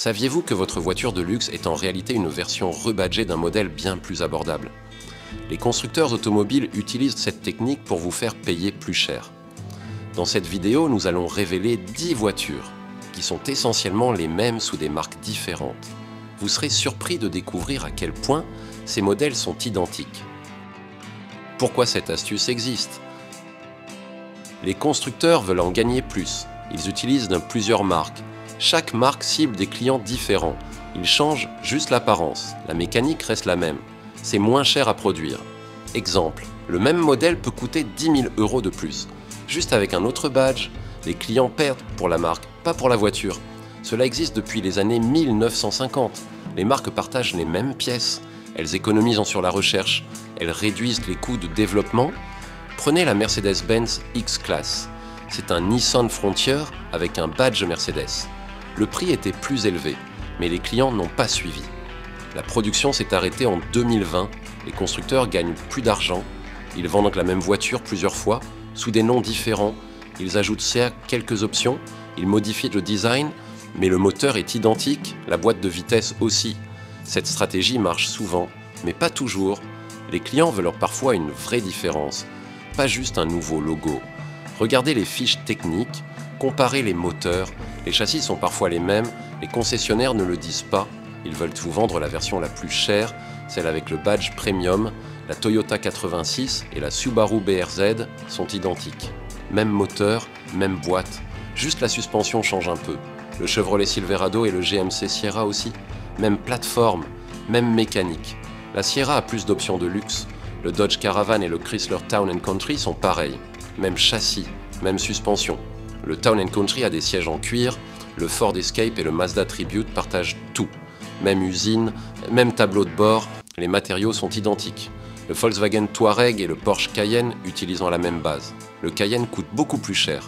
Saviez-vous que votre voiture de luxe est en réalité une version rebadgée d'un modèle bien plus abordable? Les constructeurs automobiles utilisent cette technique pour vous faire payer plus cher. Dans cette vidéo, nous allons révéler 10 voitures qui sont essentiellement les mêmes sous des marques différentes. Vous serez surpris de découvrir à quel point ces modèles sont identiques. Pourquoi cette astuce existe? Les constructeurs veulent en gagner plus. Ils utilisent plusieurs marques. Chaque marque cible des clients différents. Ils changent juste l'apparence. La mécanique reste la même. C'est moins cher à produire. Exemple, le même modèle peut coûter 10 000 € de plus. Juste avec un autre badge, les clients perdent pour la marque, pas pour la voiture. Cela existe depuis les années 1950. Les marques partagent les mêmes pièces. Elles économisent sur la recherche. Elles réduisent les coûts de développement. Prenez la Mercedes-Benz X-Class. C'est un Nissan Frontier avec un badge Mercedes. Le prix était plus élevé, mais les clients n'ont pas suivi. La production s'est arrêtée en 2020, les constructeurs gagnent plus d'argent, ils vendent donc la même voiture plusieurs fois, sous des noms différents, ils ajoutent certes quelques options, ils modifient le design, mais le moteur est identique, la boîte de vitesse aussi. Cette stratégie marche souvent, mais pas toujours. Les clients veulent parfois une vraie différence, pas juste un nouveau logo. Regardez les fiches techniques, comparez les moteurs, les châssis sont parfois les mêmes, les concessionnaires ne le disent pas, ils veulent vous vendre la version la plus chère, celle avec le badge premium, la Toyota 86 et la Subaru BRZ sont identiques. Même moteur, même boîte, juste la suspension change un peu. Le Chevrolet Silverado et le GMC Sierra aussi, même plateforme, même mécanique. La Sierra a plus d'options de luxe, le Dodge Caravan et le Chrysler Town & Country sont pareils, même châssis, même suspension. Le Town & Country a des sièges en cuir, le Ford Escape et le Mazda Tribute partagent tout. Même usine, même tableau de bord, les matériaux sont identiques. Le Volkswagen Touareg et le Porsche Cayenne utilisant la même base. Le Cayenne coûte beaucoup plus cher,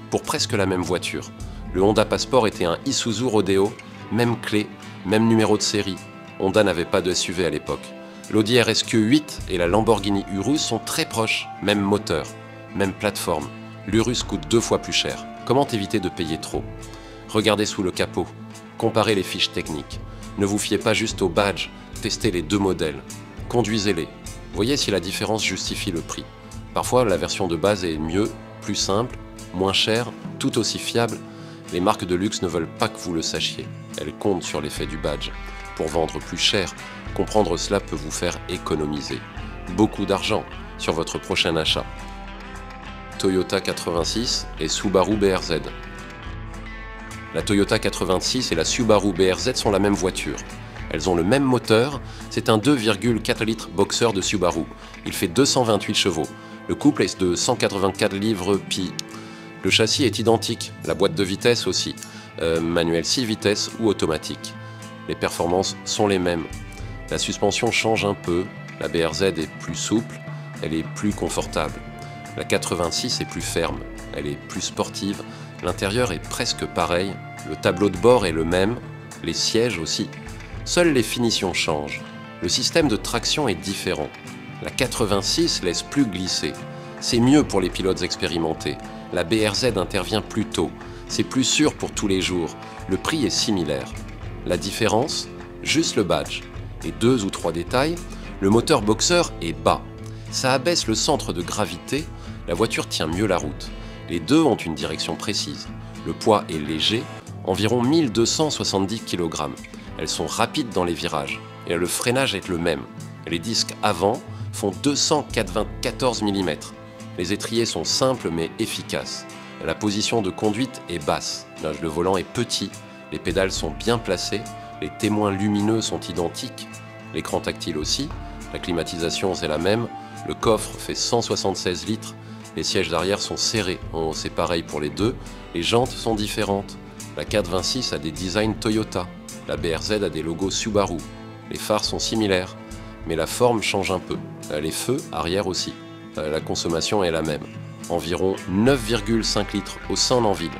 pour presque la même voiture. Le Honda Passport était un Isuzu Rodeo, même clé, même numéro de série. Honda n'avait pas de SUV à l'époque. L'Audi RSQ 8 et la Lamborghini Urus sont très proches, même moteur, même plateforme. L'Urus coûte 2 fois plus cher. Comment éviter de payer trop? Regardez sous le capot, comparez les fiches techniques. Ne vous fiez pas juste au badge, testez les deux modèles. Conduisez-les. Voyez si la différence justifie le prix. Parfois, la version de base est mieux, plus simple, moins chère, tout aussi fiable. Les marques de luxe ne veulent pas que vous le sachiez. Elles comptent sur l'effet du badge. Pour vendre plus cher, comprendre cela peut vous faire économiser beaucoup d'argent sur votre prochain achat. Toyota 86 et Subaru BRZ. La Toyota 86 et la Subaru BRZ sont la même voiture. Elles ont le même moteur, c'est un 2,4 litres boxer de Subaru. Il fait 228 chevaux. Le couple est de 184 livres-pie. Le châssis est identique, la boîte de vitesse aussi, manuel 6 vitesses ou automatique. Les performances sont les mêmes. La suspension change un peu, la BRZ est plus souple, elle est plus confortable. La 86 est plus ferme, elle est plus sportive, l'intérieur est presque pareil, le tableau de bord est le même, les sièges aussi. Seules les finitions changent. Le système de traction est différent. La 86 laisse plus glisser. C'est mieux pour les pilotes expérimentés. La BRZ intervient plus tôt. C'est plus sûr pour tous les jours. Le prix est similaire. La différence? Juste le badge. Et 2 ou 3 détails, le moteur boxer est bas. Ça abaisse le centre de gravité, la voiture tient mieux la route. Les deux ont une direction précise. Le poids est léger, environ 1270 kg. Elles sont rapides dans les virages et le freinage est le même. Les disques avant font 294 mm. Les étriers sont simples mais efficaces. La position de conduite est basse. Le volant est petit, les pédales sont bien placées, les témoins lumineux sont identiques, l'écran tactile aussi, la climatisation c'est la même, le coffre fait 176 litres, les sièges d'arrière sont serrés, c'est pareil pour les deux, les jantes sont différentes. La 426 a des designs Toyota, la BRZ a des logos Subaru, les phares sont similaires, mais la forme change un peu, les feux arrière aussi. La consommation est la même, environ 9,5 litres au 100 en ville,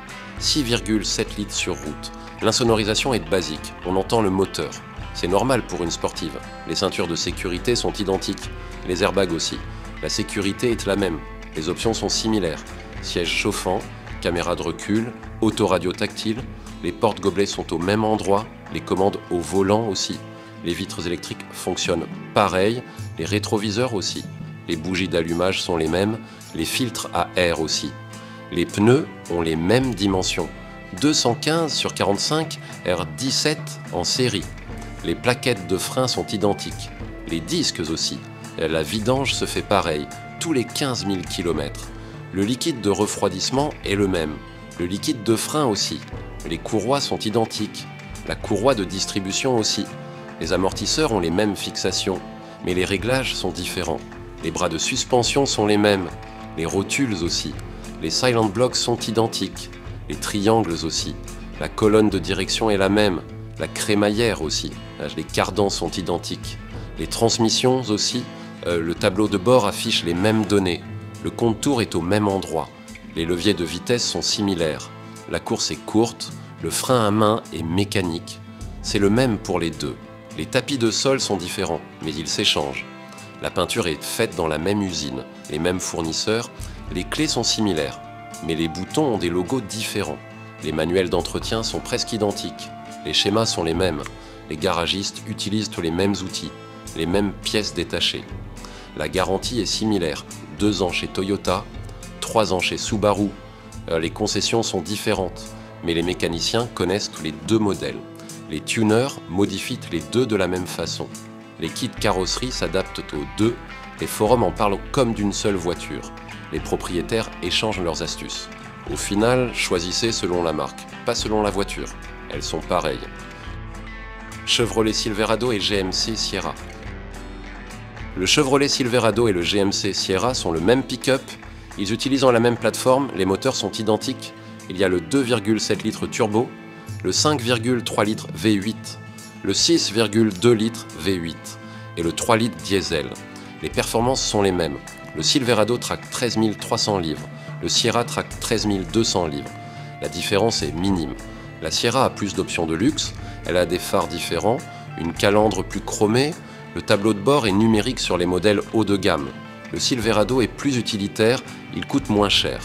6,7 litres sur route. L'insonorisation est basique, on entend le moteur. C'est normal pour une sportive. Les ceintures de sécurité sont identiques, les airbags aussi. La sécurité est la même, les options sont similaires. Siège chauffant, caméra de recul, autoradio tactile. Les portes-gobelets sont au même endroit, les commandes au volant aussi. Les vitres électriques fonctionnent pareil, les rétroviseurs aussi. Les bougies d'allumage sont les mêmes, les filtres à air aussi. Les pneus ont les mêmes dimensions. 215 sur 45 R17 en série. Les plaquettes de frein sont identiques. Les disques aussi. La vidange se fait pareil, tous les 15 000 km. Le liquide de refroidissement est le même. Le liquide de frein aussi. Les courroies sont identiques. La courroie de distribution aussi. Les amortisseurs ont les mêmes fixations, mais les réglages sont différents. Les bras de suspension sont les mêmes. Les rotules aussi. Les silent blocks sont identiques. Les triangles aussi. La colonne de direction est la même. La crémaillère aussi. Les cardans sont identiques. Les transmissions aussi. Le tableau de bord affiche les mêmes données. Le compte-tours est au même endroit. Les leviers de vitesse sont similaires. La course est courte. Le frein à main est mécanique. C'est le même pour les deux. Les tapis de sol sont différents, mais ils s'échangent. La peinture est faite dans la même usine, les mêmes fournisseurs. Les clés sont similaires, mais les boutons ont des logos différents. Les manuels d'entretien sont presque identiques. Les schémas sont les mêmes. Les garagistes utilisent tous les mêmes outils, les mêmes pièces détachées. La garantie est similaire. 2 ans chez Toyota, 3 ans chez Subaru. Les concessions sont différentes, mais les mécaniciens connaissent tous les deux modèles. Les tuners modifient les deux de la même façon. Les kits carrosserie s'adaptent aux deux. Les forums en parlent comme d'une seule voiture. Les propriétaires échangent leurs astuces. Au final, choisissez selon la marque, pas selon la voiture. Elles sont pareilles. Chevrolet Silverado et GMC Sierra. Le Chevrolet Silverado et le GMC Sierra sont le même pick-up. Ils utilisent la même plateforme, les moteurs sont identiques. Il y a le 2,7 litres turbo, le 5,3 litres V8, le 6,2 litres V8 et le 3 litres diesel. Les performances sont les mêmes. Le Silverado traque 13 300 livres, le Sierra traque 13 200 livres. La différence est minime. La Sierra a plus d'options de luxe, elle a des phares différents, une calandre plus chromée, le tableau de bord est numérique sur les modèles haut de gamme. Le Silverado est plus utilitaire, il coûte moins cher.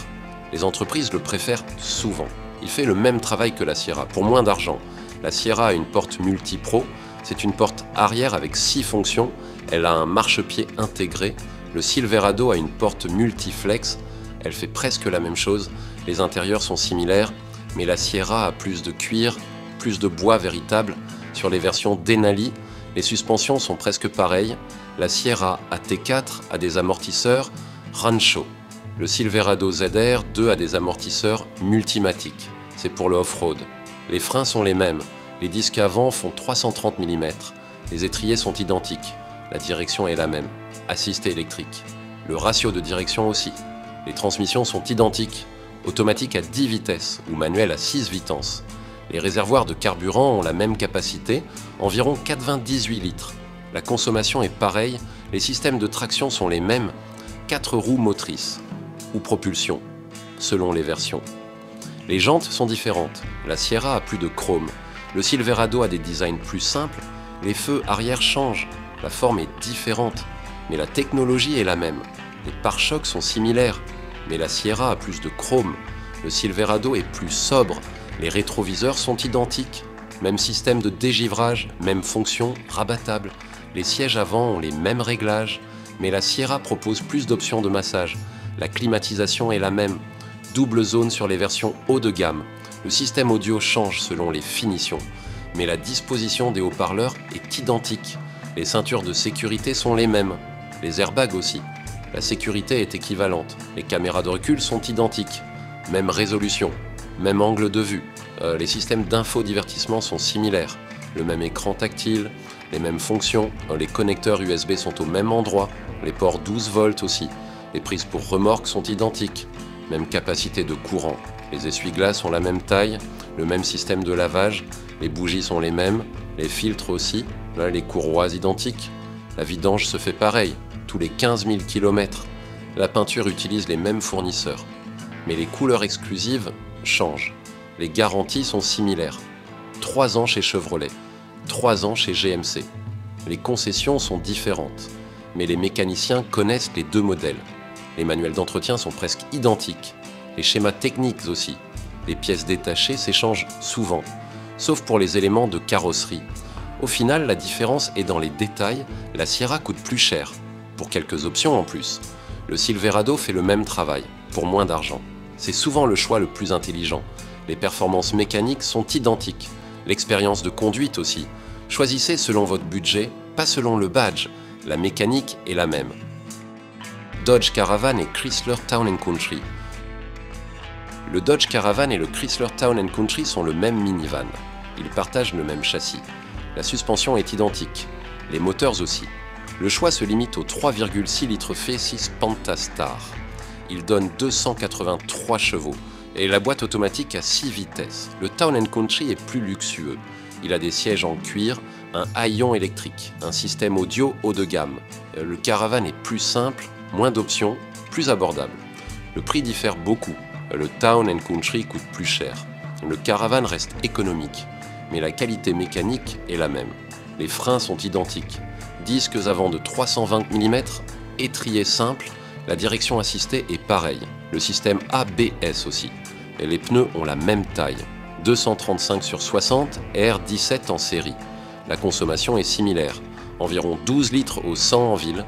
Les entreprises le préfèrent souvent. Il fait le même travail que la Sierra, pour moins d'argent. La Sierra a une porte multi-pro, c'est une porte arrière avec 6 fonctions, elle a un marchepied intégré. Le Silverado a une porte multiflex, elle fait presque la même chose, les intérieurs sont similaires, mais la Sierra a plus de cuir, plus de bois véritable. Sur les versions Denali, les suspensions sont presque pareilles. La Sierra AT4 a des amortisseurs Rancho. Le Silverado ZR2 a des amortisseurs Multimatic. C'est pour le off-road. Les freins sont les mêmes. Les disques avant font 330 mm. Les étriers sont identiques. La direction est la même. Assisté électrique. Le ratio de direction aussi. Les transmissions sont identiques. Automatique à 10 vitesses ou manuel à 6 vitesses. Les réservoirs de carburant ont la même capacité, environ 98 litres. La consommation est pareille, les systèmes de traction sont les mêmes, 4 roues motrices ou propulsion, selon les versions. Les jantes sont différentes. La Sierra a plus de chrome. Le Silverado a des designs plus simples. Les feux arrière changent. La forme est différente, mais la technologie est la même. Les pare-chocs sont similaires, mais la Sierra a plus de chrome. Le Silverado est plus sobre. Les rétroviseurs sont identiques. Même système de dégivrage, même fonction, rabattable. Les sièges avant ont les mêmes réglages, mais la Sierra propose plus d'options de massage. La climatisation est la même. Double zone sur les versions haut de gamme. Le système audio change selon les finitions, mais la disposition des haut-parleurs est identique. Les ceintures de sécurité sont les mêmes. Les airbags aussi. La sécurité est équivalente. Les caméras de recul sont identiques. Même résolution, même angle de vue. Les systèmes d'infodivertissement sont similaires. Le même écran tactile, les mêmes fonctions. Les connecteurs USB sont au même endroit. Les ports 12 volts aussi. Les prises pour remorque sont identiques. Même capacité de courant. Les essuie-glaces ont la même taille, le même système de lavage. Les bougies sont les mêmes, les filtres aussi. Les courroies identiques. La vidange se fait pareil, tous les 15 000 km. La peinture utilise les mêmes fournisseurs. Mais les couleurs exclusives changent. Les garanties sont similaires. 3 ans chez Chevrolet, 3 ans chez GMC. Les concessions sont différentes, mais les mécaniciens connaissent les deux modèles. Les manuels d'entretien sont presque identiques, les schémas techniques aussi. Les pièces détachées s'échangent souvent, sauf pour les éléments de carrosserie. Au final, la différence est dans les détails, la Sierra coûte plus cher, pour quelques options en plus. Le Silverado fait le même travail, pour moins d'argent. C'est souvent le choix le plus intelligent. Les performances mécaniques sont identiques, l'expérience de conduite aussi. Choisissez selon votre budget, pas selon le badge, la mécanique est la même. Dodge Caravan et Chrysler Town & Country. Le Dodge Caravan et le Chrysler Town & Country sont le même minivan. Ils partagent le même châssis. La suspension est identique, les moteurs aussi. Le choix se limite au 3,6 litres V6 Pentastar. Il donne 283 chevaux et la boîte automatique à 6 vitesses. Le Town & Country est plus luxueux. Il a des sièges en cuir, un haillon électrique, un système audio haut de gamme. Le Caravan est plus simple, moins d'options, plus abordable. Le prix diffère beaucoup. Le Town & Country coûte plus cher. Le Caravan reste économique, mais la qualité mécanique est la même. Les freins sont identiques. Disques avant de 320 mm, étrier simple, la direction assistée est pareille. Le système ABS aussi. Et les pneus ont la même taille. 235/60, R17 en série. La consommation est similaire. Environ 12 litres au 100 en ville,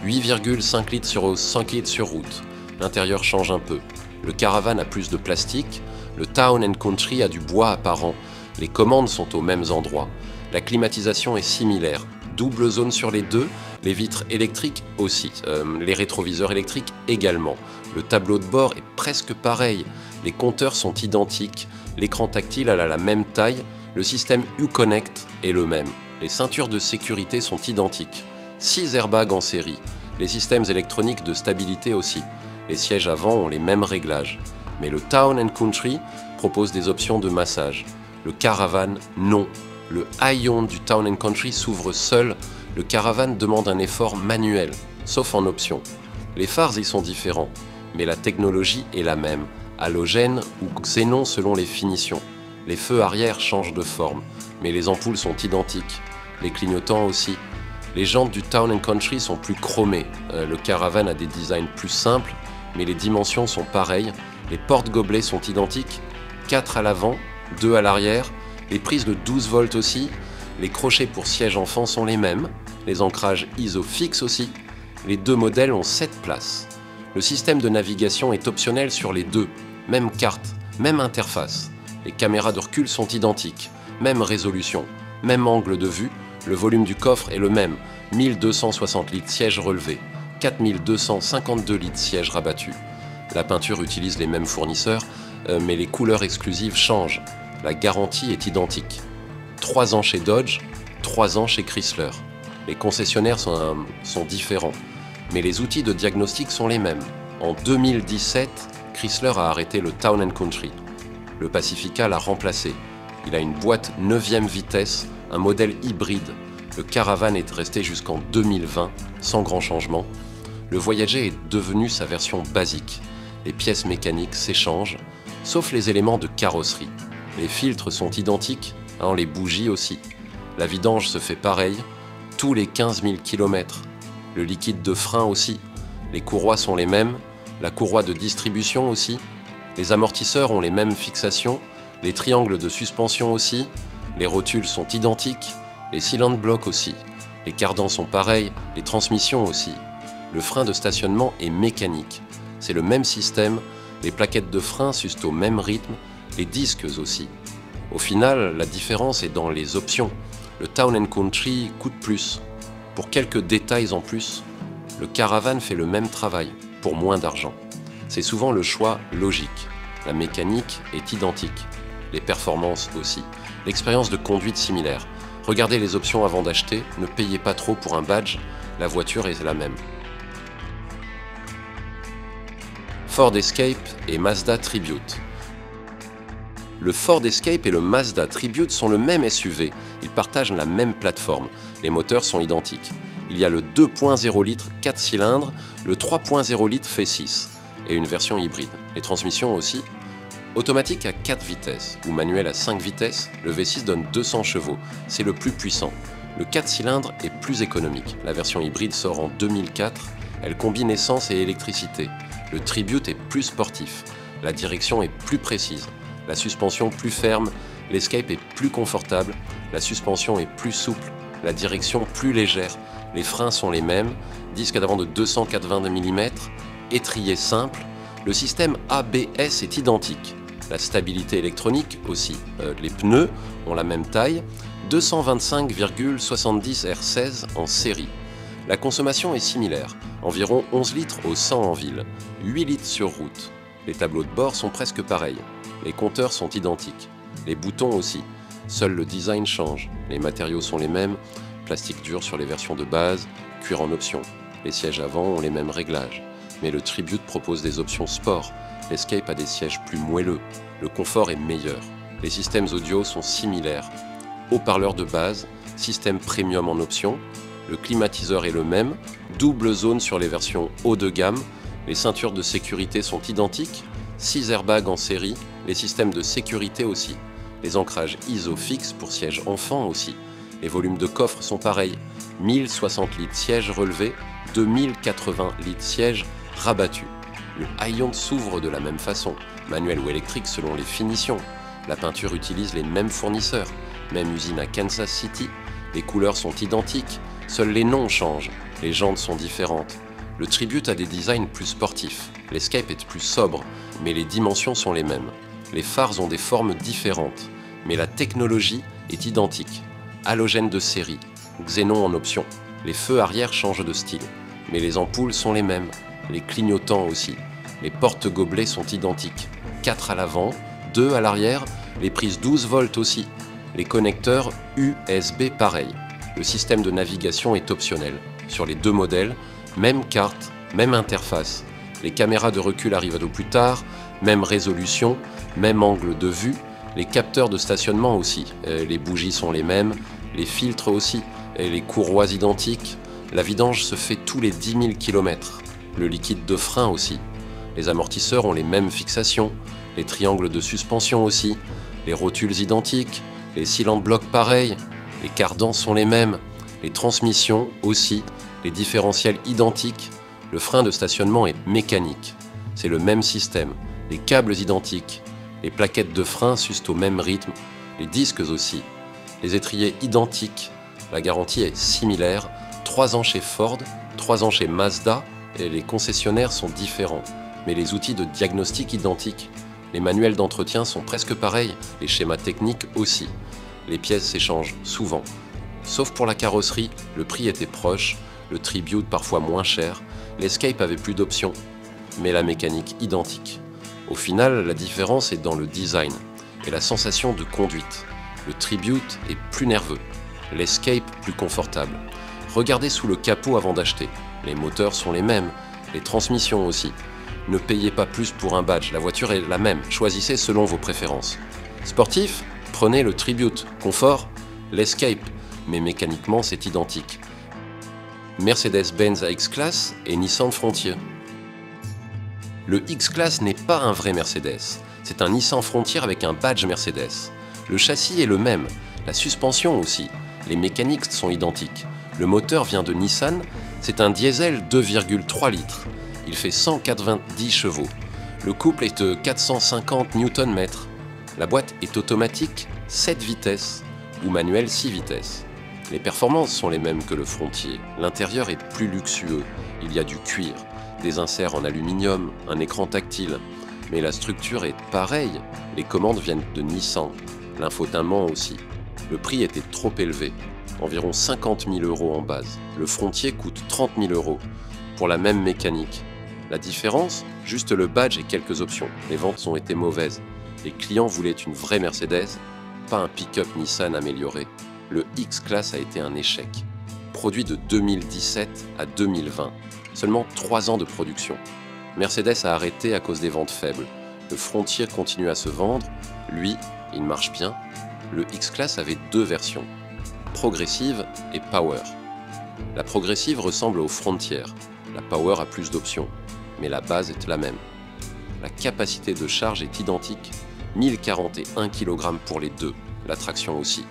8,5 litres sur 5 litres sur route. L'intérieur change un peu. Le Caravan a plus de plastique. Le Town & Country a du bois apparent. Les commandes sont aux mêmes endroits. La climatisation est similaire. Double zone sur les deux, les vitres électriques aussi, les rétroviseurs électriques également. Le tableau de bord est presque pareil. Les compteurs sont identiques. L'écran tactile a la même taille. Le système Uconnect est le même. Les ceintures de sécurité sont identiques. 6 airbags en série. Les systèmes électroniques de stabilité aussi. Les sièges avant ont les mêmes réglages. Mais le Town & Country propose des options de massage. Le Caravan, non. Le haillon du Town & Country s'ouvre seul. Le Caravan demande un effort manuel, sauf en option. Les phares y sont différents, mais la technologie est la même. Halogène ou xénon selon les finitions. Les feux arrière changent de forme, mais les ampoules sont identiques. Les clignotants aussi. Les jantes du Town & Country sont plus chromées. Le Caravan a des designs plus simples, mais les dimensions sont pareilles. Les portes-gobelets sont identiques. 4 à l'avant, 2 à l'arrière. Les prises de 12 volts aussi. Les crochets pour siège enfant sont les mêmes. Les ancrages ISO fixes aussi. Les deux modèles ont 7 places. Le système de navigation est optionnel sur les deux. Même carte, même interface. Les caméras de recul sont identiques. Même résolution, même angle de vue. Le volume du coffre est le même. 1260 litres siège relevé. 4252 litres siège rabattu. La peinture utilise les mêmes fournisseurs, mais les couleurs exclusives changent. La garantie est identique. 3 ans chez Dodge, 3 ans chez Chrysler. Les concessionnaires sont différents, mais les outils de diagnostic sont les mêmes. En 2017, Chrysler a arrêté le Town & Country. Le Pacifica l'a remplacé. Il a une boîte 9e vitesse, un modèle hybride. Le Caravan est resté jusqu'en 2020, sans grand changement. Le Voyager est devenu sa version basique. Les pièces mécaniques s'échangent, sauf les éléments de carrosserie. Les filtres sont identiques, les bougies aussi. La vidange se fait pareil, tous les 15 000 km. Le liquide de frein aussi. Les courroies sont les mêmes, la courroie de distribution aussi. Les amortisseurs ont les mêmes fixations, les triangles de suspension aussi. Les rotules sont identiques, les cylindres blocs aussi. Les cardans sont pareils, les transmissions aussi. Le frein de stationnement est mécanique. C'est le même système, les plaquettes de frein s'usent au même rythme, les disques aussi. Au final, la différence est dans les options. Le Town & Country coûte plus. Pour quelques détails en plus, le Caravan fait le même travail, pour moins d'argent. C'est souvent le choix logique. La mécanique est identique. Les performances aussi. L'expérience de conduite similaire. Regardez les options avant d'acheter, ne payez pas trop pour un badge, la voiture est la même. Ford Escape et Mazda Tribute. Le Ford Escape et le Mazda Tribute sont le même SUV, ils partagent la même plateforme, les moteurs sont identiques. Il y a le 2.0 litres 4 cylindres, le 3.0 litres V6 et une version hybride. Les transmissions aussi. Automatique à 4 vitesses ou manuel à 5 vitesses, le V6 donne 200 chevaux, c'est le plus puissant. Le 4 cylindres est plus économique, la version hybride sort en 2004, elle combine essence et électricité. Le Tribute est plus sportif, la direction est plus précise. la suspension plus ferme, l'Escape est plus confortable, la suspension est plus souple, la direction plus légère, les freins sont les mêmes, disque d'avant de 280 mm, étrier simple, le système ABS est identique, la stabilité électronique aussi, les pneus ont la même taille, 225,70 R16 en série. La consommation est similaire, environ 11 litres au 100 en ville, 8 litres sur route. Les tableaux de bord sont presque pareils, les compteurs sont identiques, les boutons aussi, seul le design change, les matériaux sont les mêmes, plastique dur sur les versions de base, cuir en option. Les sièges avant ont les mêmes réglages, mais le Tribute propose des options sport, l'Escape a des sièges plus moelleux, le confort est meilleur. Les systèmes audio sont similaires, haut-parleurs de base, système premium en option, le climatiseur est le même, double zone sur les versions haut de gamme, les ceintures de sécurité sont identiques, 6 airbags en série, les systèmes de sécurité aussi, les ancrages ISO fixes pour sièges enfants aussi, les volumes de coffre sont pareils, 1060 litres sièges relevés, 2080 litres sièges rabattus. Le haillon s'ouvre de la même façon, manuel ou électrique selon les finitions. La peinture utilise les mêmes fournisseurs, même usine à Kansas City, les couleurs sont identiques, seuls les noms changent, les jantes sont différentes. Le Tribute a des designs plus sportifs, l'Escape est plus sobre, mais les dimensions sont les mêmes. Les phares ont des formes différentes, mais la technologie est identique. Halogène de série, xénon en option. Les feux arrière changent de style, mais les ampoules sont les mêmes, les clignotants aussi. Les portes-gobelets sont identiques, 4 à l'avant, 2 à l'arrière, les prises 12 volts aussi. Les connecteurs USB pareil. Le système de navigation est optionnel. Sur les deux modèles, même carte, même interface. Les caméras de recul arrivent au plus tard, même résolution, même angle de vue. Les capteurs de stationnement aussi. Les bougies sont les mêmes, les filtres aussi, les courroies identiques. La vidange se fait tous les 10 000 km. Le liquide de frein aussi. Les amortisseurs ont les mêmes fixations, les triangles de suspension aussi, les rotules identiques, les cylindres blocs pareils, les cardans sont les mêmes, les transmissions aussi, les différentiels identiques, le frein de stationnement est mécanique. C'est le même système, les câbles identiques, les plaquettes de frein s'usent au même rythme, les disques aussi, les étriers identiques, la garantie est similaire, 3 ans chez Ford, 3 ans chez Mazda, et les concessionnaires sont différents, mais les outils de diagnostic identiques. Les manuels d'entretien sont presque pareils, les schémas techniques aussi. Les pièces s'échangent souvent. Sauf pour la carrosserie, le prix était proche, le Tribute parfois moins cher, l'Escape avait plus d'options, mais la mécanique identique. Au final, la différence est dans le design et la sensation de conduite. Le Tribute est plus nerveux, l'Escape plus confortable. Regardez sous le capot avant d'acheter. Les moteurs sont les mêmes, les transmissions aussi. Ne payez pas plus pour un badge, la voiture est la même, choisissez selon vos préférences. Sportif, prenez le Tribute. Confort, l'Escape, mais mécaniquement c'est identique. Mercedes-Benz X-Class et Nissan Frontier. Le X-Class n'est pas un vrai Mercedes, c'est un Nissan Frontier avec un badge Mercedes. Le châssis est le même, la suspension aussi, les mécaniques sont identiques. Le moteur vient de Nissan, c'est un diesel 2,3 litres. Il fait 190 chevaux. Le couple est de 450 Nm. La boîte est automatique 7 vitesses ou manuelle 6 vitesses. Les performances sont les mêmes que le Frontier. L'intérieur est plus luxueux. Il y a du cuir, des inserts en aluminium, un écran tactile. Mais la structure est pareille. Les commandes viennent de Nissan. L'infotainment aussi. Le prix était trop élevé. Environ 50 000 € en base. Le Frontier coûte 30 000 € pour la même mécanique. La différence, juste le badge et quelques options. Les ventes ont été mauvaises. Les clients voulaient une vraie Mercedes, pas un pick-up Nissan amélioré. Le X-Class a été un échec. Produit de 2017 à 2020. Seulement 3 ans de production. Mercedes a arrêté à cause des ventes faibles. Le Frontier continue à se vendre. Lui, il marche bien. Le X-Class avait 2 versions. Progressive et Power. La Progressive ressemble au Frontier. La Power a plus d'options, mais la base est la même. La capacité de charge est identique, 1041 kg pour les deux, la traction aussi.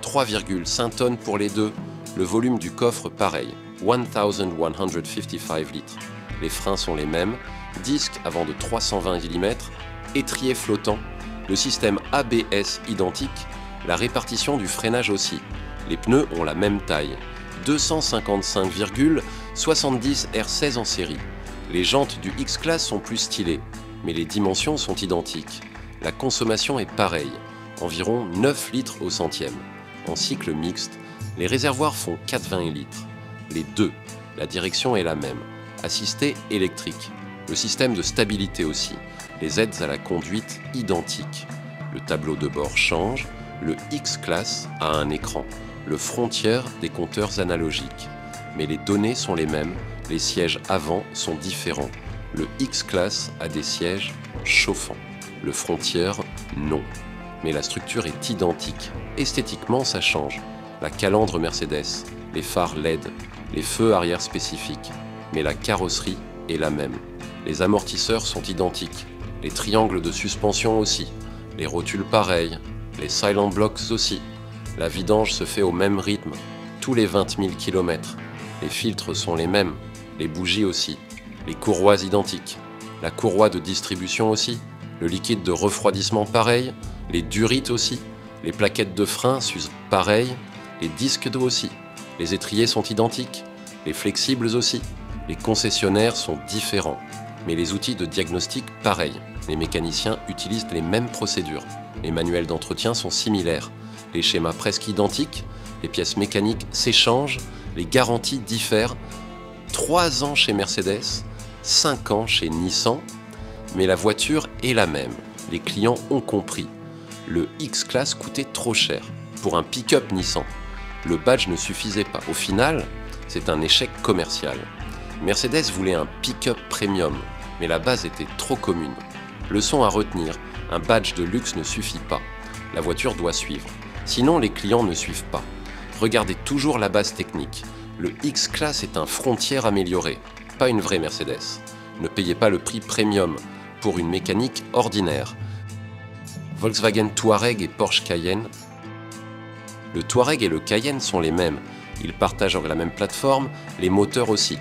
3,5 tonnes pour les deux, le volume du coffre pareil, 1155 litres. Les freins sont les mêmes, disque avant de 320 mm, étrier flottant, Le système ABS identique, la répartition du freinage aussi. Les pneus ont la même taille, 255,70 R16 en série. Les jantes du X-Class sont plus stylées, mais les dimensions sont identiques. La consommation est pareille, environ 9 litres au centième. En cycle mixte, les réservoirs font 4,20 litres. Les deux, la direction est la même, assistée électrique. Le système de stabilité aussi, les aides à la conduite identiques. Le tableau de bord change, le X-Class a un écran, le Frontier des compteurs analogiques. Mais les données sont les mêmes, les sièges avant sont différents. Le X-Class a des sièges chauffants, le Frontier non. Mais la structure est identique. Esthétiquement, ça change. La calandre Mercedes, les phares LED, les feux arrière spécifiques. Mais la carrosserie est la même. Les amortisseurs sont identiques. Les triangles de suspension aussi. Les rotules pareils. Les silent blocks aussi. La vidange se fait au même rythme, tous les 20 000 km. Les filtres sont les mêmes. Les bougies aussi. Les courroies identiques. La courroie de distribution aussi. Le liquide de refroidissement pareil. Les durites aussi, les plaquettes de frein s'usent pareil, les disques d'eau aussi, les étriers sont identiques, les flexibles aussi, les concessionnaires sont différents, mais les outils de diagnostic pareils. Les mécaniciens utilisent les mêmes procédures, les manuels d'entretien sont similaires, les schémas presque identiques, les pièces mécaniques s'échangent, les garanties diffèrent. 3 ans chez Mercedes, 5 ans chez Nissan, mais la voiture est la même. Les clients ont compris. Le X-Class coûtait trop cher pour un pick-up Nissan. Le badge ne suffisait pas. Au final, c'est un échec commercial. Mercedes voulait un pick-up premium, mais la base était trop commune. Leçon à retenir, un badge de luxe ne suffit pas. La voiture doit suivre. Sinon, les clients ne suivent pas. Regardez toujours la base technique. Le X-Class est un Frontier amélioré, pas une vraie Mercedes. Ne payez pas le prix premium pour une mécanique ordinaire. Volkswagen Touareg et Porsche Cayenne. Le Touareg et le Cayenne sont les mêmes. Ils partagent la même plateforme, les moteurs aussi.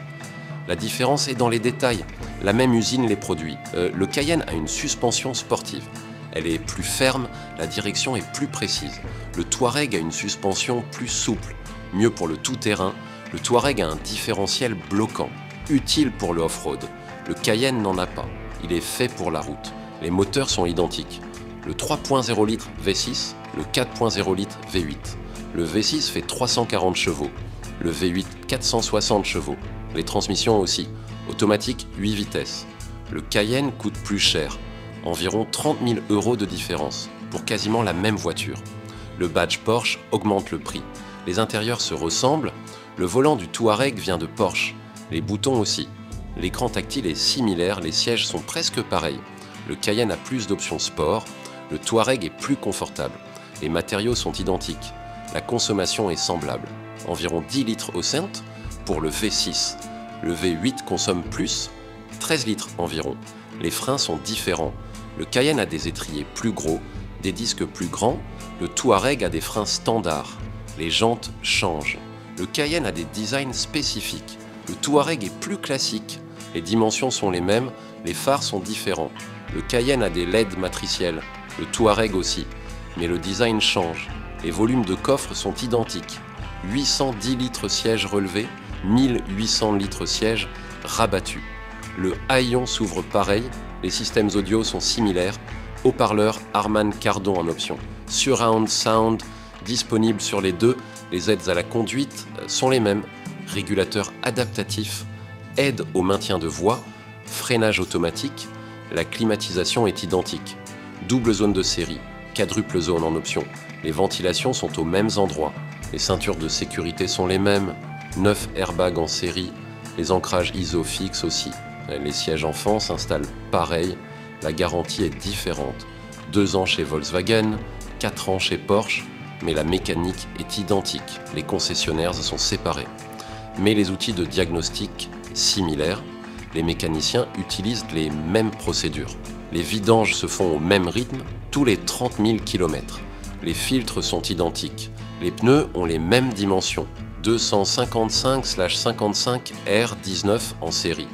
La différence est dans les détails. La même usine les produit. Le Cayenne a une suspension sportive. Elle est plus ferme, la direction est plus précise. Le Touareg a une suspension plus souple, mieux pour le tout-terrain. Le Touareg a un différentiel bloquant, utile pour le off-road. Le Cayenne n'en a pas. Il est fait pour la route. Les moteurs sont identiques. Le 3.0 litres V6, le 4.0 litres V8. Le V6 fait 340 chevaux, le V8 460 chevaux. Les transmissions aussi, automatique 8 vitesses. Le Cayenne coûte plus cher, environ 30 000 € de différence, pour quasiment la même voiture. Le badge Porsche augmente le prix. Les intérieurs se ressemblent, le volant du Touareg vient de Porsche, les boutons aussi. L'écran tactile est similaire, les sièges sont presque pareils. Le Cayenne a plus d'options sport, le Touareg est plus confortable. Les matériaux sont identiques. La consommation est semblable. Environ 10 litres au cent pour le V6. Le V8 consomme plus, 13 litres environ. Les freins sont différents. Le Cayenne a des étriers plus gros, des disques plus grands. Le Touareg a des freins standards. Les jantes changent. Le Cayenne a des designs spécifiques. Le Touareg est plus classique. Les dimensions sont les mêmes, les phares sont différents. Le Cayenne a des LED matriciels. Le Touareg aussi, mais le design change. Les volumes de coffre sont identiques. 810 litres siège relevé, 1800 litres siège rabattu. Le haillon s'ouvre pareil, les systèmes audio sont similaires. Haut-parleur Harman Kardon en option. Surround Sound disponible sur les deux. Les aides à la conduite sont les mêmes. Régulateur adaptatif, aide au maintien de voie, freinage automatique. La climatisation est identique. Double zone de série, quadruple zone en option. Les ventilations sont aux mêmes endroits. Les ceintures de sécurité sont les mêmes. 9 airbags en série. Les ancrages ISO fixes aussi. Les sièges enfants s'installent pareil. La garantie est différente. 2 ans chez Volkswagen, 4 ans chez Porsche. Mais la mécanique est identique. Les concessionnaires sont séparés. Mais les outils de diagnostic similaires. Les mécaniciens utilisent les mêmes procédures. Les vidanges se font au même rythme, tous les 30 000 km. Les filtres sont identiques. Les pneus ont les mêmes dimensions, 255/55 R19 en série.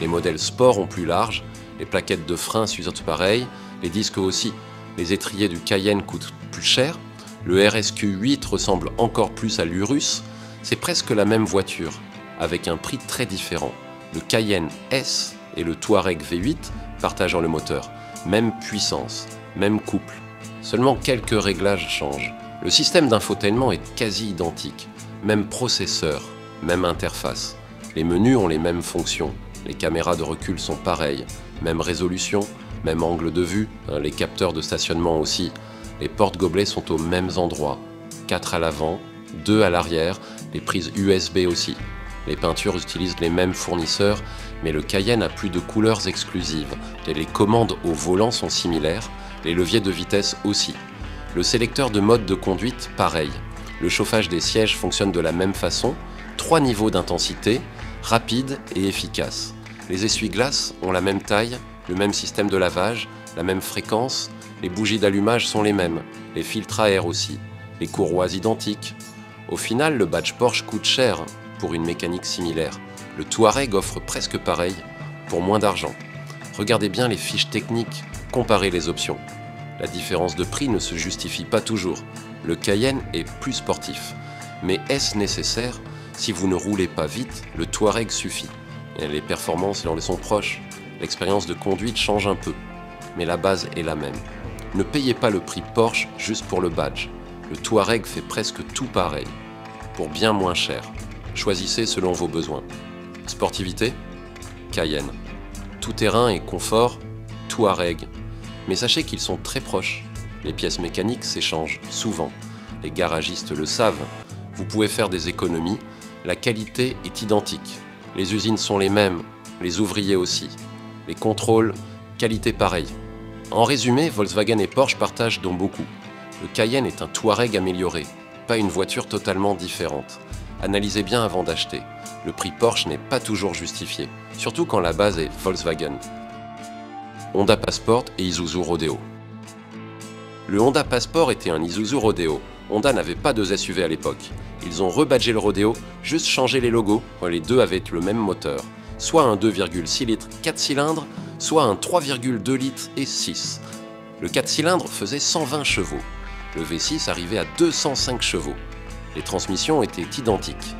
Les modèles sport ont plus large, les plaquettes de frein s'usent pareil, les disques aussi. Les étriers du Cayenne coûtent plus cher, le RSQ8 ressemble encore plus à l'Urus, c'est presque la même voiture, avec un prix très différent. Le Cayenne S et le Touareg V8 partageant le moteur, même puissance, même couple. Seulement quelques réglages changent. Le système d'infotainment est quasi identique, même processeur, même interface. Les menus ont les mêmes fonctions, les caméras de recul sont pareilles, même résolution, même angle de vue, les capteurs de stationnement aussi. Les portes-gobelets sont aux mêmes endroits, 4 à l'avant, 2 à l'arrière, les prises USB aussi. Les peintures utilisent les mêmes fournisseurs, mais le Cayenne a plus de couleurs exclusives. Les commandes au volant sont similaires, les leviers de vitesse aussi. Le sélecteur de mode de conduite, pareil. Le chauffage des sièges fonctionne de la même façon, 3 niveaux d'intensité, rapide et efficace. Les essuie-glaces ont la même taille, le même système de lavage, la même fréquence, les bougies d'allumage sont les mêmes, les filtres à air aussi, les courroies identiques. Au final, le badge Porsche coûte cher pour une mécanique similaire. Le Touareg offre presque pareil, pour moins d'argent. Regardez bien les fiches techniques, comparez les options. La différence de prix ne se justifie pas toujours. Le Cayenne est plus sportif. Mais est-ce nécessaire? Si vous ne roulez pas vite, le Touareg suffit. Et les performances leur sont proches. L'expérience de conduite change un peu. Mais la base est la même. Ne payez pas le prix Porsche juste pour le badge. Le Touareg fait presque tout pareil, pour bien moins cher. Choisissez selon vos besoins. Sportivité? Cayenne. Tout-terrain et confort? Touareg. Mais sachez qu'ils sont très proches. Les pièces mécaniques s'échangent souvent. Les garagistes le savent. Vous pouvez faire des économies. La qualité est identique. Les usines sont les mêmes, les ouvriers aussi. Les contrôles, qualité pareille. En résumé, Volkswagen et Porsche partagent donc beaucoup. Le Cayenne est un Touareg amélioré, pas une voiture totalement différente. Analysez bien avant d'acheter. Le prix Porsche n'est pas toujours justifié, surtout quand la base est Volkswagen. Honda Passport et Isuzu Rodeo. Le Honda Passport était un Isuzu Rodeo. Honda n'avait pas de SUV à l'époque. Ils ont rebadgé le Rodeo, juste changé les logos. Les deux avaient le même moteur, soit un 2,6 litres 4 cylindres, soit un 3,2 litres et 6. Le 4 cylindres faisait 120 chevaux. Le V6 arrivait à 205 chevaux. Les transmissions étaient identiques.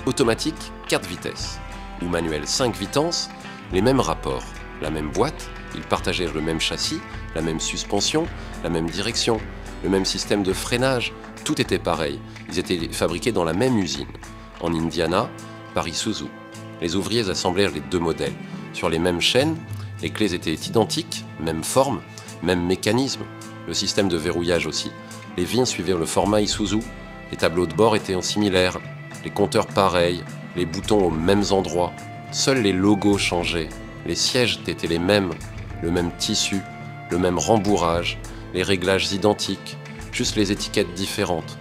Automatique, 4 vitesses. Ou manuel 5 vitesses, les mêmes rapports. La même boîte, ils partageaient le même châssis, la même suspension, la même direction, le même système de freinage. Tout était pareil. Ils étaient fabriqués dans la même usine. En Indiana, par Isuzu. Les ouvriers assemblèrent les deux modèles. Sur les mêmes chaînes, les clés étaient identiques, même forme, même mécanisme. Le système de verrouillage aussi. Les vignes suivaient le format Isuzu. Les tableaux de bord étaient similaires. Les compteurs pareils, les boutons aux mêmes endroits. Seuls les logos changeaient. Les sièges étaient les mêmes, le même tissu, le même rembourrage, les réglages identiques, juste les étiquettes différentes.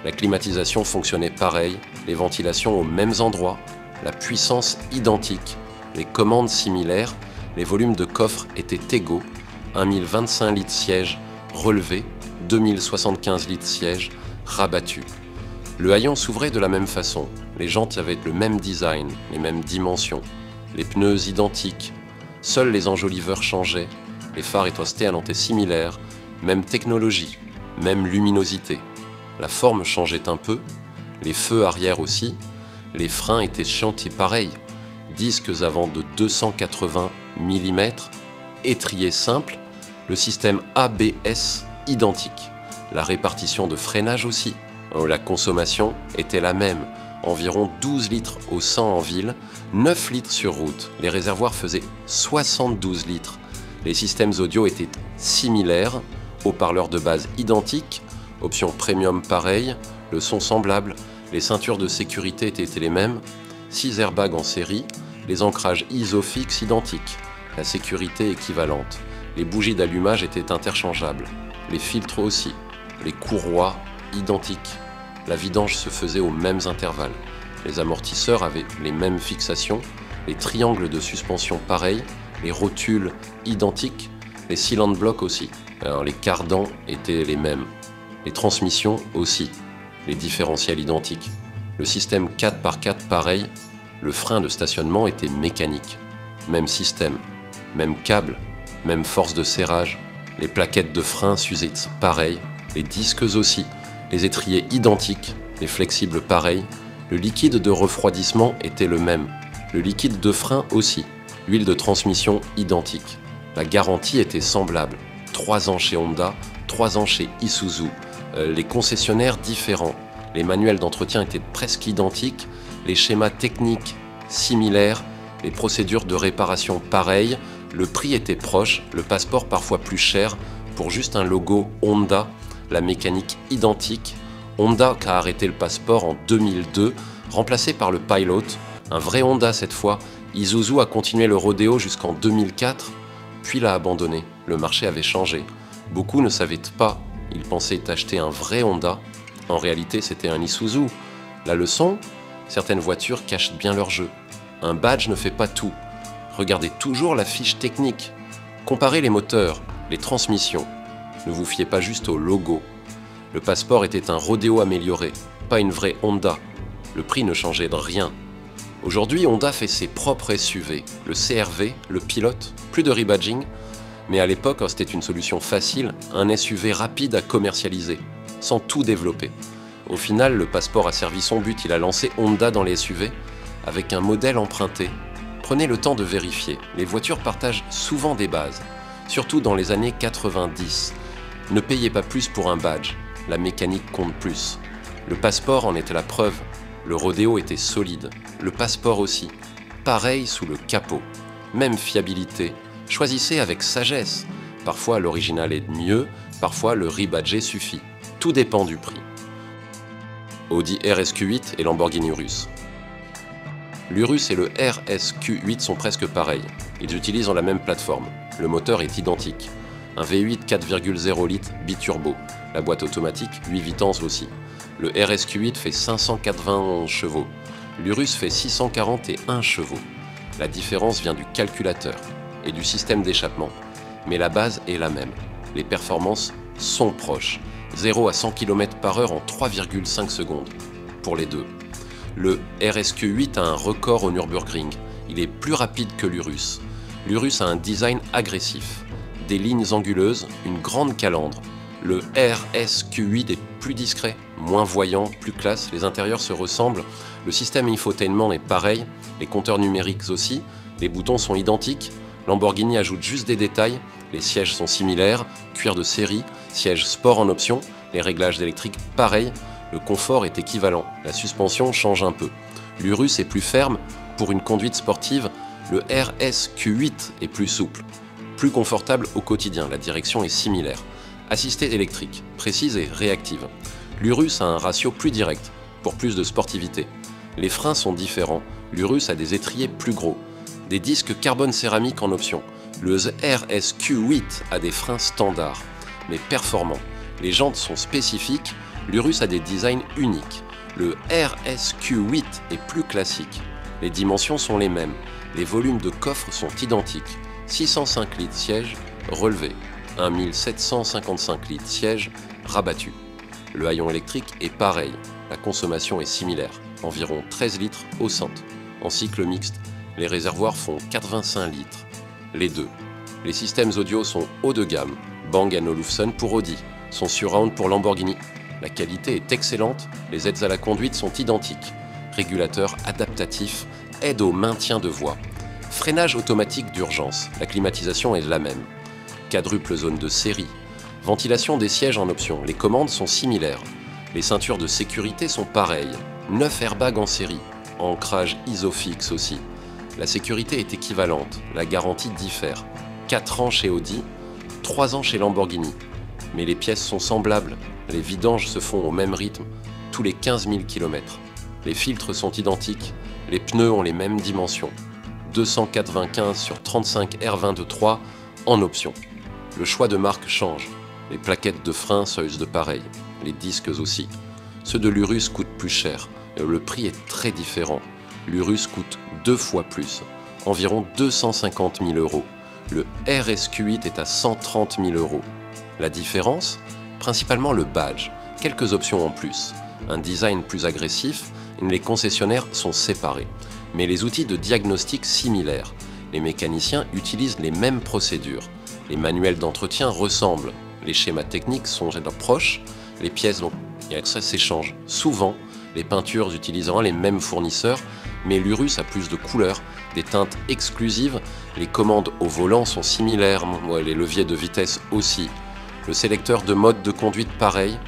La climatisation fonctionnait pareil, les ventilations aux mêmes endroits, la puissance identique, les commandes similaires, les volumes de coffre étaient égaux, 1025 litres siège relevé, 2075 litres siège rabattu. Le haillon s'ouvrait de la même façon, les jantes avaient le même design, les mêmes dimensions, les pneus identiques, seuls les enjoliveurs changeaient, les phares étaient à lentille similaire, même technologie, même luminosité. La forme changeait un peu, les feux arrière aussi, les freins étaient chantés pareils, disques avant de 280 mm, étrier simple, le système ABS identique, la répartition de freinage aussi. La consommation était la même, environ 12 litres au 100 en ville, 9 litres sur route. Les réservoirs faisaient 72 litres. Les systèmes audio étaient similaires, haut-parleurs de base identiques, option premium pareil, le son semblable, les ceintures de sécurité étaient les mêmes, 6 airbags en série, les ancrages ISOFIX identiques, la sécurité équivalente, les bougies d'allumage étaient interchangeables, les filtres aussi, les courroies identiques. La vidange se faisait aux mêmes intervalles. Les amortisseurs avaient les mêmes fixations, les triangles de suspension pareils, les rotules identiques, les cylinder blocs aussi. Alors les cardans étaient les mêmes. Les transmissions aussi. Les différentiels identiques. Le système 4x4 pareil. Le frein de stationnement était mécanique. Même système, même câble, même force de serrage. Les plaquettes de frein s'usaient pareil, les disques aussi, les étriers identiques, les flexibles pareils, le liquide de refroidissement était le même, le liquide de frein aussi, l'huile de transmission identique. La garantie était semblable, 3 ans chez Honda, 3 ans chez Isuzu, les concessionnaires différents, les manuels d'entretien étaient presque identiques, les schémas techniques similaires, les procédures de réparation pareilles, le prix était proche, le passeport parfois plus cher, pour juste un logo Honda, la mécanique identique. Honda a arrêté le passeport en 2002, remplacé par le Pilot, un vrai Honda cette fois. Isuzu a continué le rodéo jusqu'en 2004, puis l'a abandonné. Le marché avait changé. Beaucoup ne savaient pas, ils pensaient acheter un vrai Honda. En réalité, c'était un Isuzu. La leçon ? Certaines voitures cachent bien leur jeu. Un badge ne fait pas tout. Regardez toujours la fiche technique. Comparez les moteurs, les transmissions. Ne vous fiez pas juste au logo. Le passeport était un rodéo amélioré, pas une vraie Honda. Le prix ne changeait de rien. Aujourd'hui, Honda fait ses propres SUV, le CR-V, le Pilot, plus de rebadging, mais à l'époque, c'était une solution facile, un SUV rapide à commercialiser, sans tout développer. Au final, le passeport a servi son but, il a lancé Honda dans les SUV, avec un modèle emprunté. Prenez le temps de vérifier, les voitures partagent souvent des bases, surtout dans les années 90. Ne payez pas plus pour un badge, la mécanique compte plus. Le passeport en était la preuve, le rodéo était solide, le passeport aussi. Pareil sous le capot, même fiabilité. Choisissez avec sagesse. Parfois l'original est mieux, parfois le rebadgé suffit. Tout dépend du prix. Audi RSQ8 et Lamborghini Urus. L'Urus et le RSQ8 sont presque pareils. Ils utilisent la même plateforme. Le moteur est identique. Un V8 4,0 litres biturbo. La boîte automatique 8 vitesses aussi. Le RSQ8 fait 591 chevaux. L'Urus fait 641 chevaux. La différence vient du calculateur et du système d'échappement. Mais la base est la même. Les performances sont proches. 0 à 100 km/h en 3,5 secondes pour les deux. Le RSQ8 a un record au Nürburgring. Il est plus rapide que l'Urus. L'Urus a un design agressif. Des lignes anguleuses, une grande calandre. Le RSQ8 est plus discret, moins voyant, plus classe, les intérieurs se ressemblent, le système infotainment est pareil, les compteurs numériques aussi, les boutons sont identiques, Lamborghini ajoute juste des détails, les sièges sont similaires, cuir de série, siège sport en option, les réglages électriques pareils, le confort est équivalent, la suspension change un peu. L'Urus est plus ferme, pour une conduite sportive, le RSQ8 est plus souple, plus confortable au quotidien, la direction est similaire. Assistée électrique, précise et réactive. L'Urus a un ratio plus direct, pour plus de sportivité. Les freins sont différents, l'Urus a des étriers plus gros. Des disques carbone céramique en option. Le RSQ8 a des freins standards, mais performants. Les jantes sont spécifiques, l'Urus a des designs uniques. Le RSQ8 est plus classique. Les dimensions sont les mêmes. Les volumes de coffre sont identiques. 605 litres siège relevé. 1755 litres siège rabattu. Le haillon électrique est pareil, la consommation est similaire, environ 13 litres au centre. En cycle mixte, les réservoirs font 85 litres, les deux. Les systèmes audio sont haut de gamme, Bang & Olufsen pour Audi, son surround pour Lamborghini. La qualité est excellente, les aides à la conduite sont identiques. Régulateur adaptatif, aide au maintien de voie. Freinage automatique d'urgence, la climatisation est la même. Quadruple zone de série. Ventilation des sièges en option, les commandes sont similaires. Les ceintures de sécurité sont pareilles. 9 airbags en série. Ancrage isofix aussi. La sécurité est équivalente, la garantie diffère. 4 ans chez Audi, 3 ans chez Lamborghini. Mais les pièces sont semblables, les vidanges se font au même rythme, tous les 15 000 km. Les filtres sont identiques, les pneus ont les mêmes dimensions. 295 sur 35 R22.3 en option. Le choix de marque change. Les plaquettes de frein s'usent de pareil, les disques aussi. Ceux de l'Urus coûtent plus cher, et le prix est très différent. L'Urus coûte 2 fois plus, environ 250 000 €. Le RSQ8 est à 130 000 €. La différence ? Principalement le badge, quelques options en plus. Un design plus agressif, et les concessionnaires sont séparés. Mais les outils de diagnostic similaires. Les mécaniciens utilisent les mêmes procédures. Les manuels d'entretien ressemblent. Les schémas techniques sont proches. Les pièces dont il y a accès s'échangent. Souvent, les peintures utiliseront les mêmes fournisseurs, mais l'Urus a plus de couleurs, des teintes exclusives. Les commandes au volant sont similaires, les leviers de vitesse aussi. Le sélecteur de mode de conduite pareil.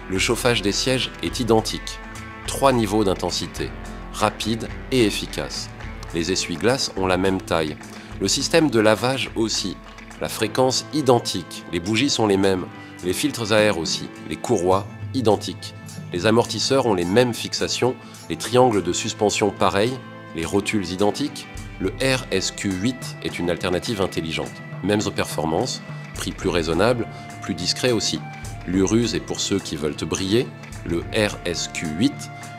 Le chauffage des sièges est identique. 3 niveaux d'intensité, rapide et efficace. Les essuie-glaces ont la même taille. Le système de lavage aussi. La fréquence identique. Les bougies sont les mêmes. Les filtres à air aussi. Les courroies identiques. Les amortisseurs ont les mêmes fixations. Les triangles de suspension pareils. Les rotules identiques. Le RSQ8 est une alternative intelligente. Mêmes performances, prix plus raisonnable, plus discret aussi. L'Urus est pour ceux qui veulent briller. Le RSQ8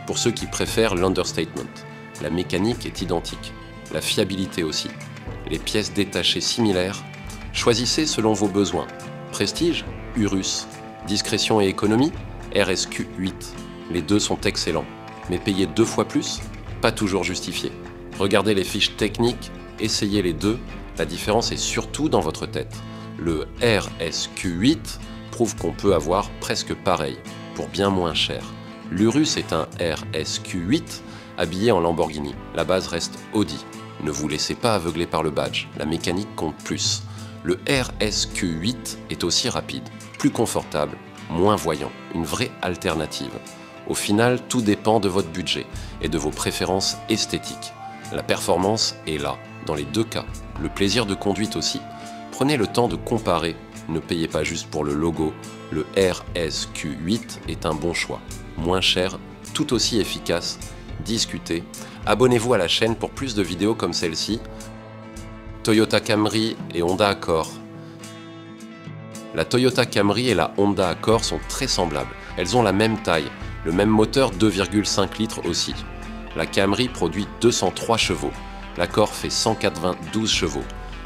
pour ceux qui préfèrent l'understatement. La mécanique est identique. La fiabilité aussi. Les pièces détachées similaires. Choisissez selon vos besoins. Prestige, Urus. Discrétion et économie, RSQ8. Les deux sont excellents. Mais payer 2 fois plus, pas toujours justifié. Regardez les fiches techniques, essayez les deux. La différence est surtout dans votre tête. Le RSQ8 prouve qu'on peut avoir presque pareil, pour bien moins cher. L'Urus est un RSQ8 habillé en Lamborghini. La base reste Audi. Ne vous laissez pas aveugler par le badge, la mécanique compte plus. Le RSQ8 est aussi rapide, plus confortable, moins voyant, une vraie alternative. Au final, tout dépend de votre budget et de vos préférences esthétiques. La performance est là, dans les deux cas. Le plaisir de conduite aussi. Prenez le temps de comparer. Ne payez pas juste pour le logo. Le RSQ8 est un bon choix. Moins cher, tout aussi efficace. Discutez. Abonnez-vous à la chaîne pour plus de vidéos comme celle-ci. Toyota Camry et Honda Accord. La Toyota Camry et la Honda Accord sont très semblables. Elles ont la même taille, le même moteur 2,5 litres aussi. La Camry produit 203 chevaux. L'Accord fait 192 chevaux.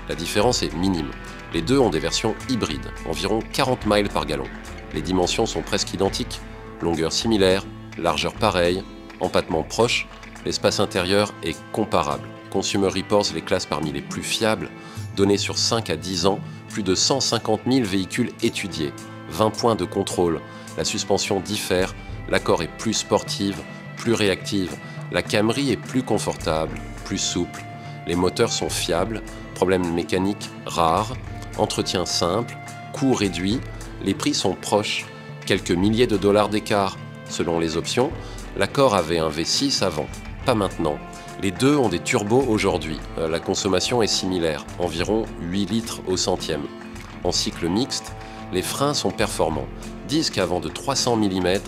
La différence est minime. Les deux ont des versions hybrides, environ 40 miles par gallon. Les dimensions sont presque identiques, longueur similaire, largeur pareille, empattement proche, l'espace intérieur est comparable. Consumer Reports les classe parmi les plus fiables. Données sur 5 à 10 ans, plus de 150 000 véhicules étudiés, 20 points de contrôle. La suspension diffère, l'Accord est plus sportive, plus réactive. La Camry est plus confortable, plus souple. Les moteurs sont fiables, problèmes mécaniques rares, entretien simple, coût réduit. Les prix sont proches, quelques milliers de dollars d'écart. Selon les options, l'Accord avait un V6 avant, pas maintenant. Les deux ont des turbos aujourd'hui. La consommation est similaire, environ 8 litres au centième. En cycle mixte, les freins sont performants. Disque avant de 300 mm,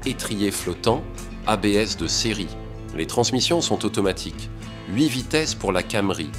étrier flottant, ABS de série. Les transmissions sont automatiques. 8 vitesses pour la Camry,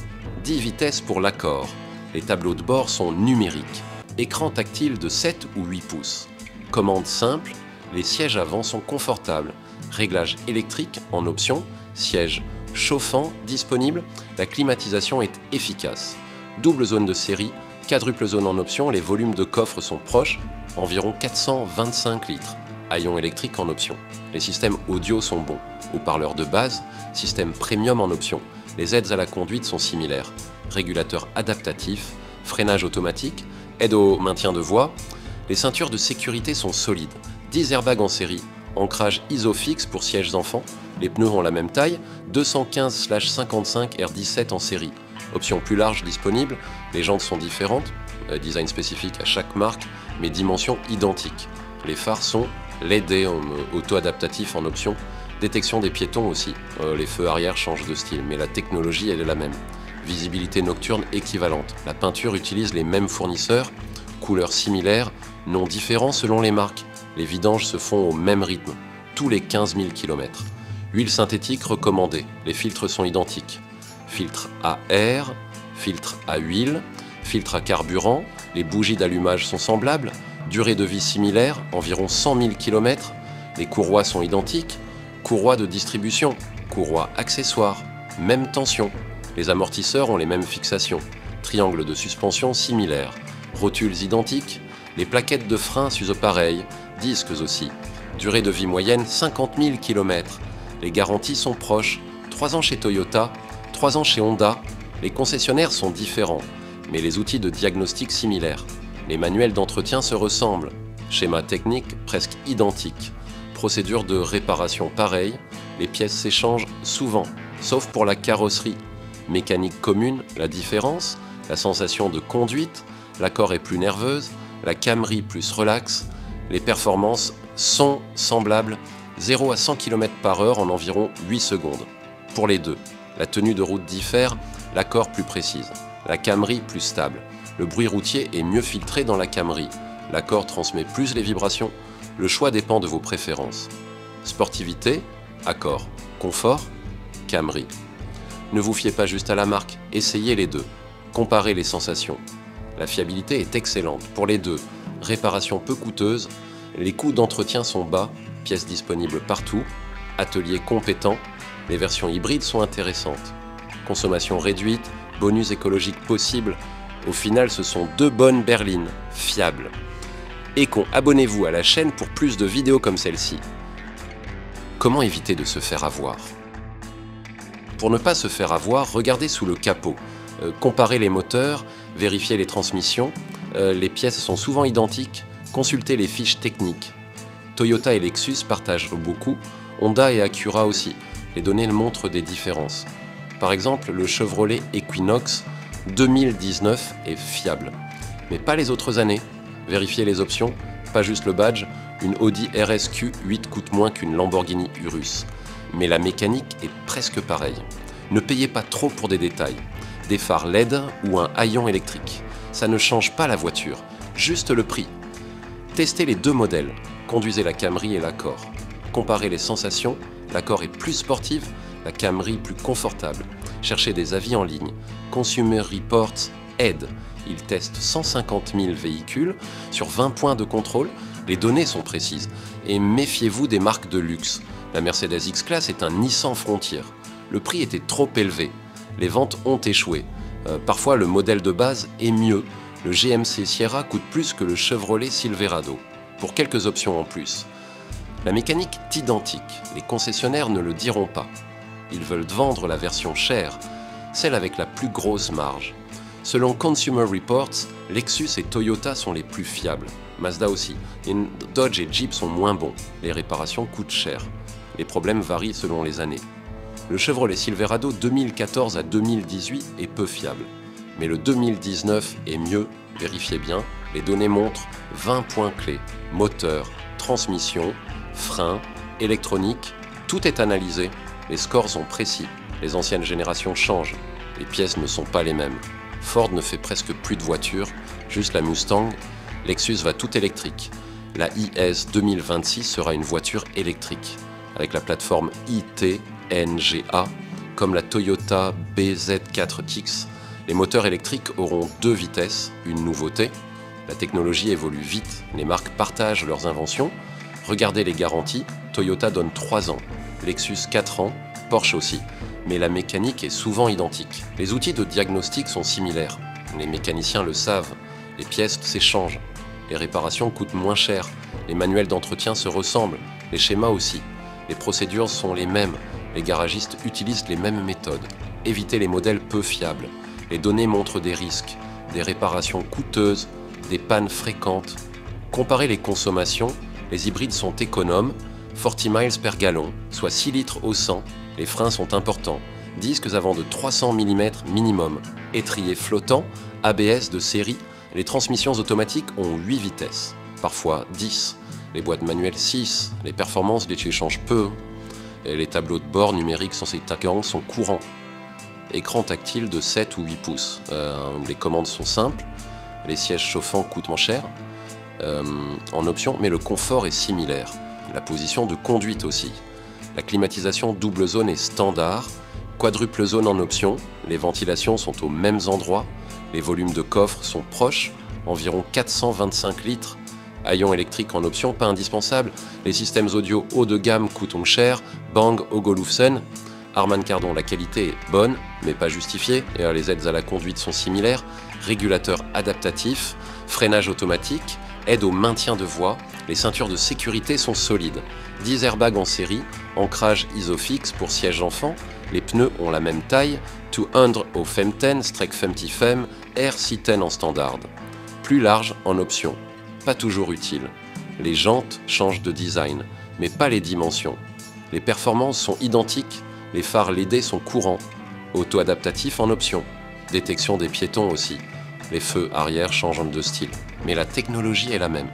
10 vitesses pour l'Accord. Les tableaux de bord sont numériques. Écran tactile de 7 ou 8 pouces. Commande simple, les sièges avant sont confortables. Réglage électrique en option, siège chauffant disponible, la climatisation est efficace. Double zone de série, quadruple zone en option, les volumes de coffre sont proches, environ 425 litres. Haillons électrique en option. Les systèmes audio sont bons. Haut-parleurs de base, système premium en option. Les aides à la conduite sont similaires. Régulateur adaptatif, freinage automatique, aide au maintien de voie. Les ceintures de sécurité sont solides. 10 airbags en série, ancrage ISOFIX pour sièges enfants. Les pneus ont la même taille, 215/55 R17 en série. Option plus large disponible, les jantes sont différentes, design spécifique à chaque marque, mais dimensions identiques. Les phares sont LED auto-adaptatif en option, détection des piétons aussi. Les feux arrière changent de style, mais la technologie elle est la même. Visibilité nocturne équivalente. La peinture utilise les mêmes fournisseurs, couleurs similaires, noms différents selon les marques. Les vidanges se font au même rythme, tous les 15 000 km. Huile synthétique recommandée, les filtres sont identiques. Filtre à air, filtre à huile, filtre à carburant, les bougies d'allumage sont semblables, durée de vie similaire, environ 100 000 km. Les courroies sont identiques, courroies de distribution, courroies accessoires, même tension. Les amortisseurs ont les mêmes fixations, triangle de suspension similaire, rotules identiques, les plaquettes de frein s'usent pareil, disques aussi. Durée de vie moyenne 50 000 km. Les garanties sont proches, 3 ans chez Toyota, 3 ans chez Honda. Les concessionnaires sont différents. mais les outils de diagnostic similaires. Les manuels d'entretien se ressemblent, schéma technique presque identique, procédure de réparation pareille, les pièces s'échangent souvent, sauf pour la carrosserie. Mécanique commune, la différence, la sensation de conduite, l'accord est plus nerveuse, la Camry plus relax, les performances sont semblables, 0 à 100 km/h en environ 8 secondes. Pour les deux, la tenue de route diffère, l'accord plus précise, la Camry plus stable. Le bruit routier est mieux filtré dans la Camry. L'accord transmet plus les vibrations. Le choix dépend de vos préférences. Sportivité, Accord. Confort, Camry. Ne vous fiez pas juste à la marque, essayez les deux. Comparez les sensations. La fiabilité est excellente pour les deux. Réparation peu coûteuse, les coûts d'entretien sont bas, pièces disponibles partout, atelier compétent, les versions hybrides sont intéressantes. Consommation réduite, bonus écologique possible. Au final, ce sont deux bonnes berlines, fiables. Abonnez-vous à la chaîne pour plus de vidéos comme celle-ci. Comment éviter de se faire avoir? Pour ne pas se faire avoir, regardez sous le capot. Comparez les moteurs, vérifiez les transmissions. Les pièces sont souvent identiques. Consultez les fiches techniques. Toyota et Lexus partagent beaucoup, Honda et Acura aussi. Les données montrent des différences. Par exemple, le Chevrolet Equinox 2019 est fiable, mais pas les autres années. Vérifiez les options, pas juste le badge. Une Audi RS Q8 coûte moins qu'une Lamborghini Urus, mais la mécanique est presque pareille. Ne payez pas trop pour des détails. Des phares LED ou un haillon électrique. Ça ne change pas la voiture, juste le prix. Testez les deux modèles, conduisez la Camry et l'Accord. Comparez les sensations, l'Accord est plus sportive, la Camry plus confortable. Cherchez des avis en ligne. Consumer Reports aide. Il teste 150 000 véhicules sur 20 points de contrôle. Les données sont précises. Et méfiez-vous des marques de luxe. La Mercedes X-Class est un Nissan Frontier. Le prix était trop élevé. Les ventes ont échoué. Parfois, le modèle de base est mieux. Le GMC Sierra coûte plus que le Chevrolet Silverado, pour quelques options en plus. La mécanique est identique. Les concessionnaires ne le diront pas. Ils veulent vendre la version chère, celle avec la plus grosse marge. Selon Consumer Reports, Lexus et Toyota sont les plus fiables. Mazda aussi. Et Dodge et Jeep sont moins bons. Les réparations coûtent cher. Les problèmes varient selon les années. Le Chevrolet Silverado 2014 à 2018 est peu fiable. Mais le 2019 est mieux, vérifiez bien. Les données montrent 20 points clés. Moteur, transmission, frein, électronique, tout est analysé. Les scores sont précis. Les anciennes générations changent. Les pièces ne sont pas les mêmes. Ford ne fait presque plus de voitures, juste la Mustang. Lexus va tout électrique. La IS 2026 sera une voiture électrique, avec la plateforme ITNGA, comme la Toyota BZ4X. Les moteurs électriques auront 2 vitesses, une nouveauté. La technologie évolue vite, les marques partagent leurs inventions. Regardez les garanties, Toyota donne 3 ans, Lexus 4 ans, Porsche aussi. Mais la mécanique est souvent identique. Les outils de diagnostic sont similaires. Les mécaniciens le savent. Les pièces s'échangent. Les réparations coûtent moins cher. Les manuels d'entretien se ressemblent. Les schémas aussi. Les procédures sont les mêmes. Les garagistes utilisent les mêmes méthodes. Évitez les modèles peu fiables. Les données montrent des risques, des réparations coûteuses, des pannes fréquentes. Comparez les consommations. Les hybrides sont économes. 40 miles per gallon, soit 6 litres au 100. Les freins sont importants, disques avant de 300 mm minimum, étrier flottant, ABS de série, les transmissions automatiques ont 8 vitesses, parfois 10, les boîtes manuelles 6, les performances les changent peu, et les tableaux de bord numériques sans ces tacans sont courants. Écran tactile de 7 ou 8 pouces, les commandes sont simples, les sièges chauffants coûtent moins cher, en option, mais le confort est similaire, la position de conduite aussi. La climatisation double zone est standard, quadruple zone en option, les ventilations sont aux mêmes endroits, les volumes de coffre sont proches, environ 425 litres, haillons électriques en option, pas indispensable, les systèmes audio haut de gamme coûtent cher, Bang Olufsen, Harman Kardon, la qualité est bonne, mais pas justifiée, et les aides à la conduite sont similaires, régulateur adaptatif, freinage automatique, aide au maintien de voie, les ceintures de sécurité sont solides, 10 airbags en série, ancrage Isofix pour siège enfant, Les pneus ont la même taille, 200 au Fem10, Strek Fem10 RC10 en standard. Plus large en option, pas toujours utile. Les jantes changent de design, mais pas les dimensions. Les performances sont identiques, les phares LED sont courants, auto-adaptatif en option, détection des piétons aussi. Les feux arrière changent de style, mais la technologie est la même.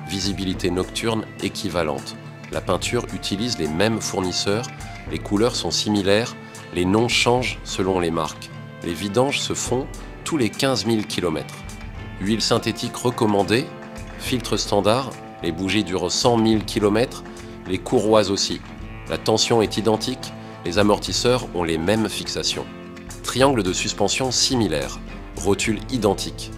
Visibilité nocturne équivalente. La peinture utilise les mêmes fournisseurs, les couleurs sont similaires, les noms changent selon les marques. Les vidanges se font tous les 15 000 km. Huile synthétique recommandée, filtre standard, les bougies durent 100 000 km, les courroies aussi. La tension est identique, les amortisseurs ont les mêmes fixations. Triangle de suspension similaire, rotule identique.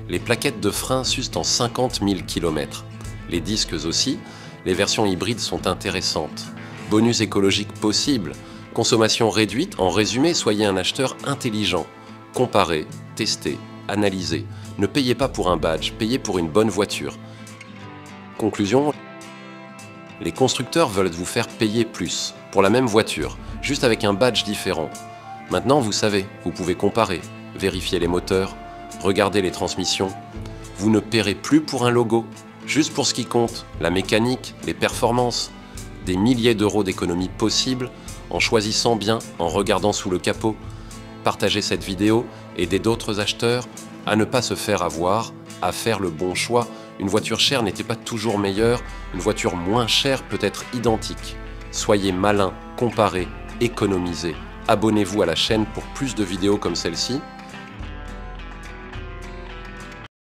Les plaquettes de frein s'usent en 50 000 km. Les disques aussi, les versions hybrides sont intéressantes. Bonus écologique possible, consommation réduite, en résumé, soyez un acheteur intelligent. Comparez, testez, analysez. Ne payez pas pour un badge, payez pour une bonne voiture. Conclusion, les constructeurs veulent vous faire payer plus pour la même voiture, juste avec un badge différent. Maintenant, vous savez, vous pouvez comparer, vérifier les moteurs, regarder les transmissions. Vous ne paierez plus pour un logo, juste pour ce qui compte, la mécanique, les performances. Des milliers d'euros d'économies possibles en choisissant bien, en regardant sous le capot. Partagez cette vidéo, aidez d'autres acheteurs à ne pas se faire avoir, à faire le bon choix. Une voiture chère n'était pas toujours meilleure, une voiture moins chère peut être identique. Soyez malin, comparez, économisez. Abonnez-vous à la chaîne pour plus de vidéos comme celle-ci.